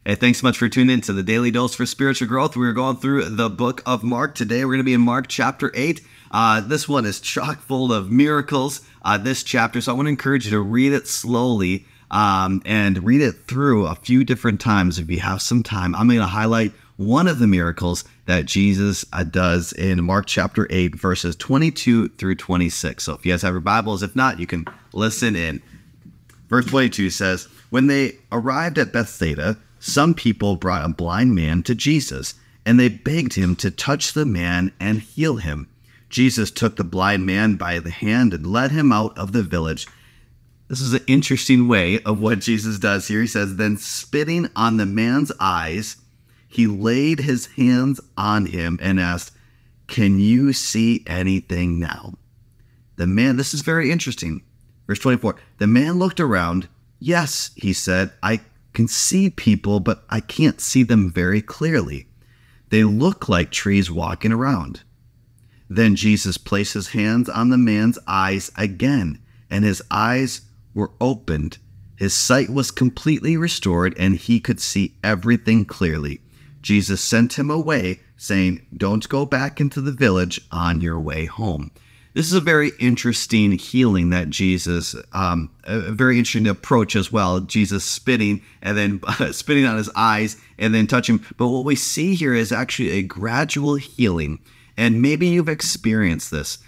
Hey, thanks so much for tuning in to the Daily Dose for Spiritual Growth. We're going through the book of Mark. Today, we're going to be in Mark chapter 8. This one is chock full of miracles, this chapter. So I want to encourage you to read it slowly and read it through a few different times if you have some time. I'm going to highlight one of the miracles that Jesus does in Mark chapter 8, verses 22 through 26. So if you guys have your Bibles, if not, you can listen in. Verse 22 says, "When they arrived at Bethsaida, some people brought a blind man to Jesus, and they begged him to touch the man and heal him. Jesus took the blind man by the hand and led him out of the village." This is an interesting way of what Jesus does here. He says, "Then spitting on the man's eyes, he laid his hands on him and asked, 'Can you see anything now?' The man," this is very interesting. Verse 24, "The man looked around. 'Yes,' he said, 'I can see people, but I can't see them very clearly. They look like trees walking around.' Then Jesus placed his hands on the man's eyes again, and his eyes were opened. His sight was completely restored, and he could see everything clearly. Jesus sent him away, saying, 'Don't go back into the village on your way home.'" This is a very interesting healing that Jesus, a very interesting approach as well. Jesus spitting and then spitting on his eyes and then touching. But what we see here is actually a gradual healing. And maybe you've experienced this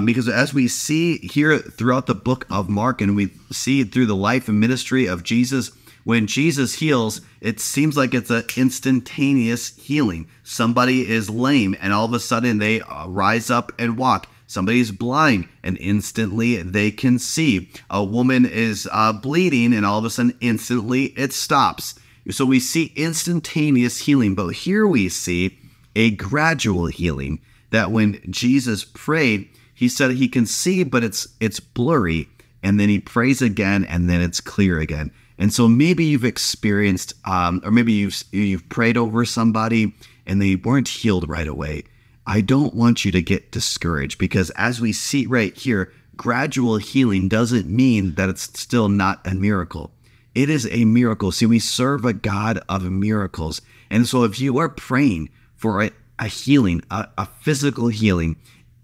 because as we see here throughout the book of Mark and we see through the life and ministry of Jesus, when Jesus heals, it seems like it's an instantaneous healing. Somebody is lame and all of a sudden they rise up and walk. Somebody's blind and instantly they can see. A woman is bleeding and all of a sudden instantly it stops. So we see instantaneous healing, but here we see a gradual healing that when Jesus prayed, he said he can see, but it's blurry. And then he prays again and then it's clear again. And so maybe you've experienced, or maybe you've prayed over somebody and they weren't healed right away. I don't want you to get discouraged because as we see right here, gradual healing doesn't mean that it's still not a miracle. It is a miracle. See, we serve a God of miracles. And so if you are praying for a healing, a physical healing,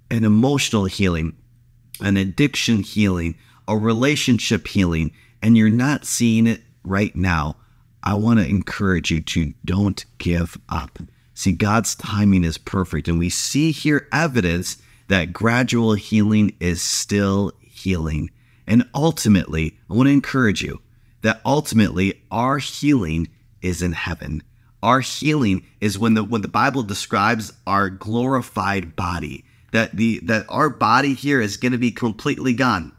an emotional healing, an addiction healing, a relationship healing, and you're not seeing it right now, I want to encourage you to don't give up. See, God's timing is perfect, and we see here evidence that gradual healing is still healing. And ultimately, I want to encourage you that ultimately our healing is in heaven. Our healing is when the Bible describes our glorified body, that our body here is going to be completely gone.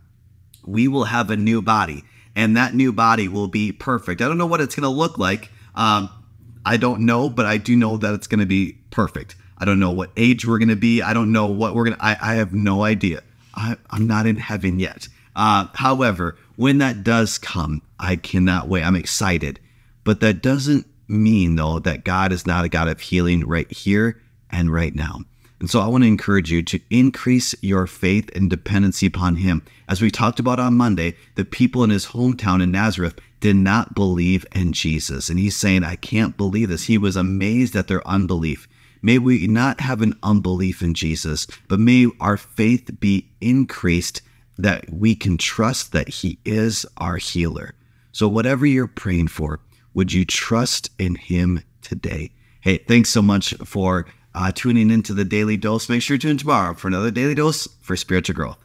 We will have a new body, and that new body will be perfect. I don't know what it's going to look like. I don't know, but I do know that it's going to be perfect. I don't know what age we're going to be. I don't know what we're going to, I have no idea. I'm not in heaven yet. However, when that does come, I cannot wait. I'm excited. But that doesn't mean, though, that God is not a God of healing right here and right now. And so I want to encourage you to increase your faith and dependency upon him. As we talked about on Monday, the people in his hometown in Nazareth did not believe in Jesus. And he's saying, I can't believe this. He was amazed at their unbelief. May we not have an unbelief in Jesus, but may our faith be increased that we can trust that he is our healer. So whatever you're praying for, would you trust in him today? Hey, thanks so much for tuning into the Daily Dose. Make sure to tune in tomorrow for another Daily Dose for spiritual growth.